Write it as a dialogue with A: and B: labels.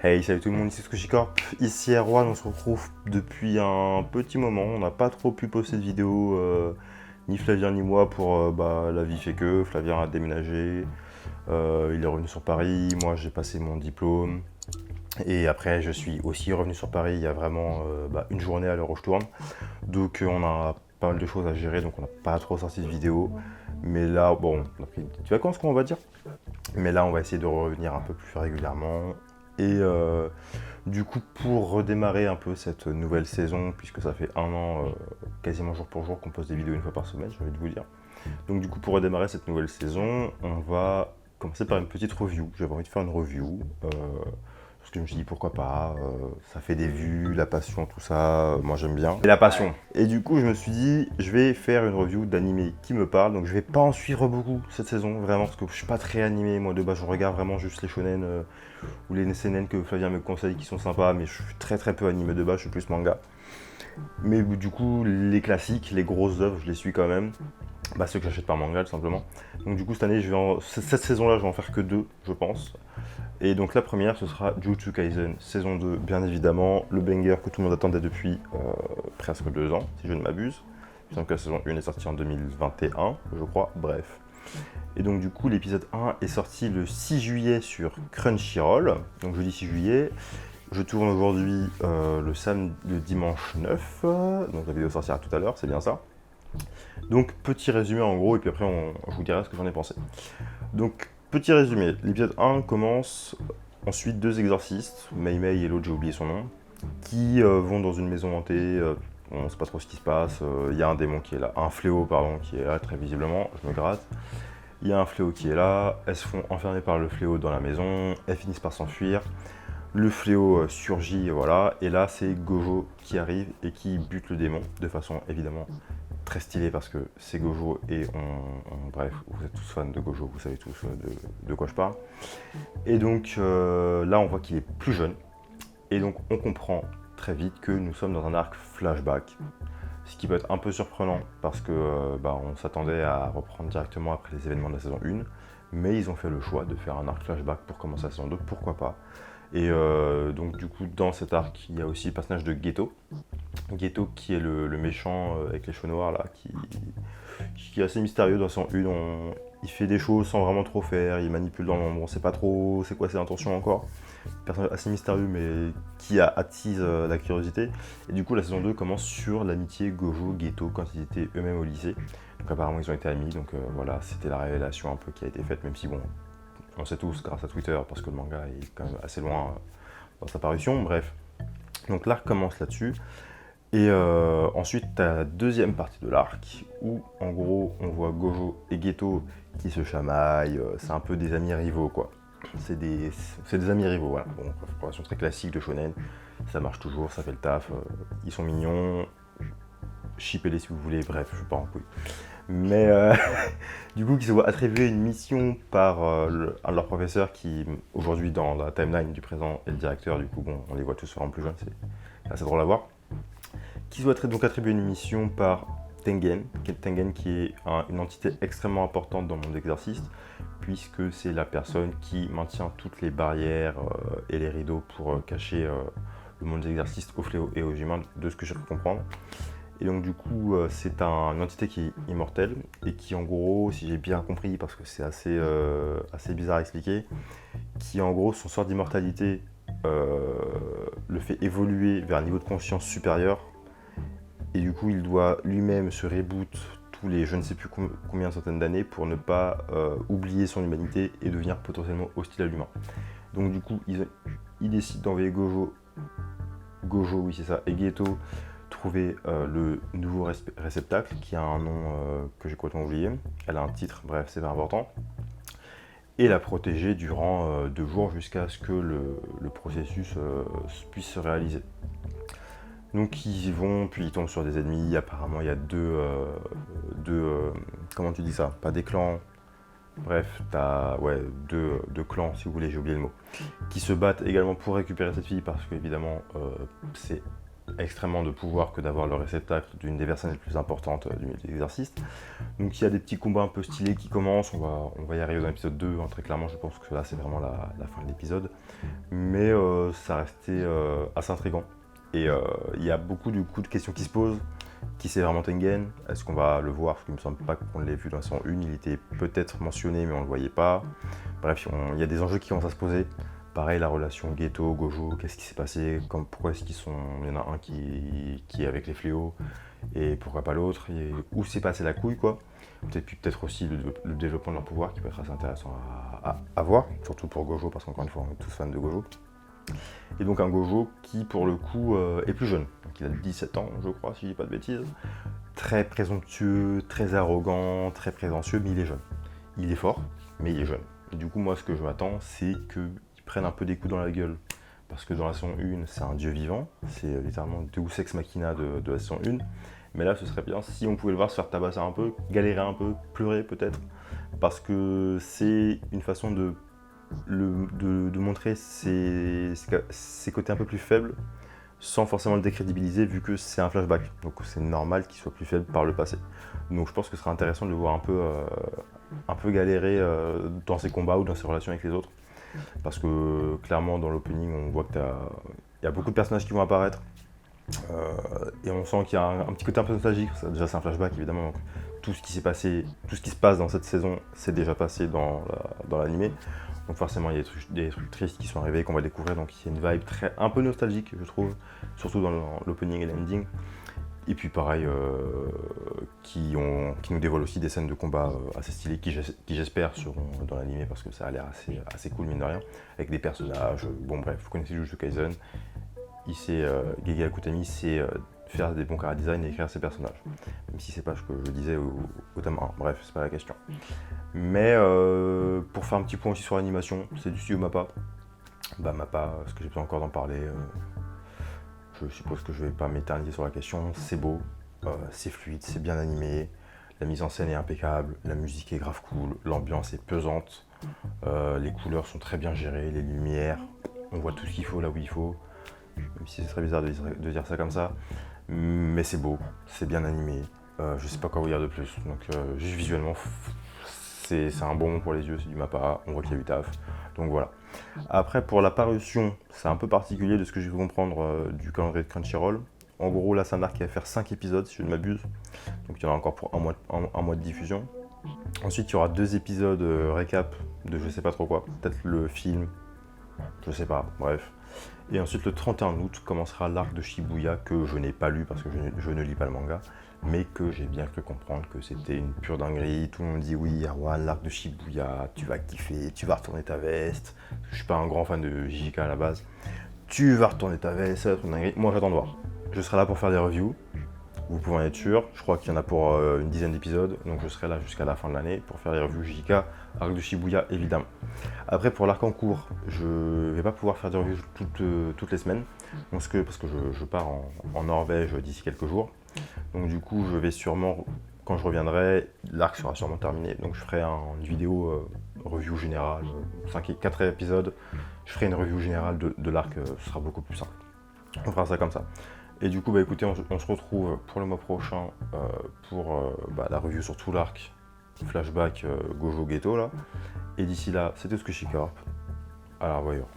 A: Hey, salut tout le monde, ici Squishy ici Erwan, on se retrouve depuis un petit moment, on n'a pas trop pu poster de vidéo, ni Flavien ni moi pour la vie fait que, Flavien a déménagé, il est revenu sur Paris, moi j'ai passé mon diplôme, et après je suis aussi revenu sur Paris il y a vraiment une journée à l'heure où je tourne, donc on a pas mal de choses à gérer, donc on n'a pas trop sorti de vidéo, mais là, bon, on a pris des petites vacances, quoi, on va dire, mais là on va essayer de revenir un peu plus régulièrement. Et du coup, pour redémarrer un peu cette nouvelle saison, puisque ça fait un an, quasiment jour pour jour, qu'on poste des vidéos une fois par semaine, j'ai envie de vous dire. Donc du coup, pour redémarrer cette nouvelle saison, on va commencer par une petite review. J'avais envie de faire une review, parce que je me suis dit pourquoi pas, ça fait des vues, la passion, tout ça, moi j'aime bien. Et la passion. Et du coup, je me suis dit, je vais faire une review d'animé qui me parle, donc je vais pas en suivre beaucoup cette saison, vraiment, parce que je suis pas très animé, moi de base, je regarde vraiment juste les shonen ou les CNN que Flavien me conseille qui sont sympas, mais je suis très très peu animé de base, je suis plus manga. Mais du coup, les classiques, les grosses œuvres, je les suis quand même. Ceux que j'achète par manga, tout simplement. Donc du coup, cette année, cette saison-là, je vais en faire que deux, je pense. Et donc la première, ce sera Jujutsu Kaisen, saison 2, bien évidemment, le banger que tout le monde attendait depuis presque 2 ans, si je ne m'abuse. Il me semble que la saison 1 est sortie en 2021, je crois, bref. Et donc du coup, l'épisode 1 est sorti le 6 juillet sur Crunchyroll. Donc jeudi 6 juillet. Je tourne aujourd'hui le dimanche 9. Donc la vidéo sortira tout à l'heure, c'est bien ça. Donc petit résumé en gros, et puis après je vous dirai ce que j'en ai pensé. Donc petit résumé, l'épisode 1 commence, ensuite deux exorcistes, Mei Mei et l'autre j'ai oublié son nom, qui vont dans une maison hantée, on ne sait pas trop ce qui se passe, il y a un démon qui est là, un fléau pardon, qui est là très visiblement, je me gratte. Il y a un fléau qui est là, elles se font enfermer par le fléau dans la maison, elles finissent par s'enfuir. Le fléau surgit, voilà, et là c'est Gojo qui arrive et qui bute le démon de façon évidemment très stylée parce que c'est Gojo et bref, vous êtes tous fans de Gojo, vous savez tous de quoi je parle. Et donc là on voit qu'il est plus jeune et donc on comprend très vite que nous sommes dans un arc flashback. Ce qui peut être un peu surprenant parce que on s'attendait à reprendre directement après les événements de la saison 1, mais ils ont fait le choix de faire un arc flashback pour commencer la saison 2, pourquoi pas. Et donc du coup dans cet arc il y a aussi le personnage de Geto. Geto qui est le méchant avec les cheveux noirs là, qui est assez mystérieux dans la saison 1. Il fait des choses sans vraiment trop faire, il manipule dans l'ombre, on sait pas trop c'est quoi ses intentions encore. Personnage assez mystérieux mais qui attise la curiosité. Et du coup la saison 2 commence sur l'amitié Gojo-Geto quand ils étaient eux-mêmes au lycée. Donc apparemment ils ont été amis, donc voilà, c'était la révélation un peu qui a été faite, même si bon, on sait tous grâce à Twitter parce que le manga est quand même assez loin dans sa parution, bref. Donc l'arc commence là-dessus. Et ensuite, tu as la deuxième partie de l'arc où, en gros, on voit Gojo et Geto qui se chamaillent. C'est un peu des amis rivaux, quoi. C'est des amis rivaux, voilà. Bon, relation très classique de shonen. Ça marche toujours, ça fait le taf. Ils sont mignons. Shippez-les si vous voulez, bref, je suis pas en couille. Mais du coup, qui se voit attribuer une mission par un de leurs professeurs qui, aujourd'hui, dans la timeline du présent, est le directeur. Du coup, bon, on les voit tous vraiment plus jeunes, c'est assez drôle à voir. Qui doit être donc attribué une mission par Tengen qui est une entité extrêmement importante dans le monde exorciste, puisque c'est la personne qui maintient toutes les barrières et les rideaux pour cacher le monde des exorcistes aux fléaux et aux humains, de ce que j'ai pu comprendre. Et donc du coup, c'est une entité qui est immortelle et qui en gros, si j'ai bien compris, parce que c'est assez bizarre à expliquer, qui en gros, son sort d'immortalité le fait évoluer vers un niveau de conscience supérieur. Et du coup, il doit lui-même se reboot tous les je ne sais plus combien de centaines d'années pour ne pas oublier son humanité et devenir potentiellement hostile à l'humain. Donc du coup, il décide d'envoyer Gojo, oui c'est ça, et Geto trouver le nouveau réceptacle qui a un nom que j'ai complètement oublié. Elle a un titre, bref, c'est pas important. Et la protéger durant 2 jours jusqu'à ce que le processus puisse se réaliser. Donc ils y vont, puis ils tombent sur des ennemis. Apparemment, il y a deux comment tu dis ça? Pas des clans. Bref, t'as deux clans, si vous voulez, j'ai oublié le mot, qui se battent également pour récupérer cette fille parce qu'évidemment, c'est extrêmement de pouvoir que d'avoir le réceptacle d'une des personnes les plus importantes du milieu de l'exercice. Donc il y a des petits combats un peu stylés qui commencent, on va y arriver dans l'épisode 2, hein, très clairement je pense que là c'est vraiment la fin de l'épisode. Mais ça restait assez intriguant. Et il y a beaucoup de questions qui se posent. Qui c'est vraiment Tengen? Est-ce qu'on va le voir? Parce qu'il me semble pas qu'on l'ait vu dans la saison 1, il était peut-être mentionné mais on le voyait pas. Bref, il y a des enjeux qui commencent à se poser. Pareil, la relation Geto, Gojo, qu'est-ce qui s'est passé? Pourquoi est-ce qu'ils sont... Il y en a un qui est avec les fléaux, et pourquoi pas l'autre? Où s'est passé la couille, quoi? Peut-être aussi le développement de leur pouvoir qui peut être assez intéressant à voir, surtout pour Gojo, parce qu'encore une fois, on est tous fans de Gojo. Et donc un Gojo qui, pour le coup, est plus jeune. Donc il a 17 ans, je crois, si je dis pas de bêtises. Très présomptueux, très arrogant, très prétentieux, mais il est jeune. Il est fort, mais il est jeune. Et du coup, moi, ce que je m'attends, c'est qu'il prenne un peu des coups dans la gueule. Parce que dans la saison 1, c'est un dieu vivant. C'est littéralement Deus Ex Machina de la saison 1. Mais là, ce serait bien si on pouvait le voir se faire tabasser un peu, galérer un peu, pleurer peut-être. Parce que c'est une façon de montrer ses côtés un peu plus faibles sans forcément le décrédibiliser vu que c'est un flashback. Donc c'est normal qu'il soit plus faible par le passé. Donc je pense que ce serait intéressant de le voir un peu galérer dans ses combats ou dans ses relations avec les autres. Parce que clairement dans l'opening on voit qu'il y a beaucoup de personnages qui vont apparaître. Et on sent qu'il y a un petit côté un peu nostalgique. Déjà c'est un flashback évidemment. Donc, tout ce qui s'est passé, tout ce qui se passe dans cette saison, c'est déjà passé dans l'animé. Donc forcément, il y a des trucs tristes qui sont arrivés, qu'on va découvrir. Donc il y a une vibe un peu nostalgique, je trouve, surtout dans l'opening et l'ending. Et puis pareil, qui nous dévoilent aussi des scènes de combat assez stylées, qui j'espère seront dans l'animé, parce que ça a l'air assez cool, mine de rien, avec des personnages. Bon bref, vous connaissez Jujutsu Kaisen. Gege Akutami, c'est faire des bons chara design et écrire ses personnages. Même si c'est pas ce que je disais au tome 1, bref, c'est pas la question. Mais pour faire un petit point aussi sur l'animation, c'est du studio Mappa. Mappa, est-ce que j'ai besoin encore d'en parler? Je suppose que je vais pas m'éterniser sur la question. C'est beau, c'est fluide, c'est bien animé, la mise en scène est impeccable, la musique est grave cool, l'ambiance est pesante, les couleurs sont très bien gérées, les lumières, on voit tout ce qu'il faut là où il faut. Même si c'est très bizarre de dire ça comme ça, mais c'est beau, c'est bien animé, je sais pas quoi vous dire de plus, donc juste visuellement, c'est un bon mot pour les yeux, c'est du Mappa, on voit qu'il y a du taf, donc voilà. Après pour la parution, c'est un peu particulier de ce que j'ai pu comprendre du calendrier de Crunchyroll. En gros là c'est un arc qui va faire 5 épisodes si je ne m'abuse, donc il y en a encore pour un mois de diffusion. Ensuite il y aura 2 épisodes récap de je sais pas trop quoi, peut-être le film, je sais pas, bref. Et ensuite le 31 août commencera l'arc de Shibuya que je n'ai pas lu parce que je ne lis pas le manga, mais que j'ai bien cru comprendre que c'était une pure dinguerie. Tout le monde dit oui, Erwan, l'arc de Shibuya, tu vas kiffer, tu vas retourner ta veste. Je suis pas un grand fan de JJK à la base. Tu vas retourner ta veste, ça va être une dinguerie. Moi j'attends de voir. Je serai là pour faire des reviews. Vous pouvez en être sûr, je crois qu'il y en a pour une dizaine d'épisodes, donc je serai là jusqu'à la fin de l'année pour faire les reviews JK, arc de Shibuya évidemment. Après pour l'arc en cours, je vais pas pouvoir faire des reviews toutes les semaines, parce que je pars en Norvège d'ici quelques jours. Donc du coup je vais sûrement, quand je reviendrai, l'arc sera sûrement terminé, donc je ferai une vidéo review générale, 4 épisodes, je ferai une review générale de l'arc, ce sera beaucoup plus simple. On fera ça comme ça. Et du coup, écoutez, on se retrouve pour le mois prochain pour la review sur tout l'arc flashback Gojo Geto là. Et d'ici là, c'était Squishy Corp. À la revoyure.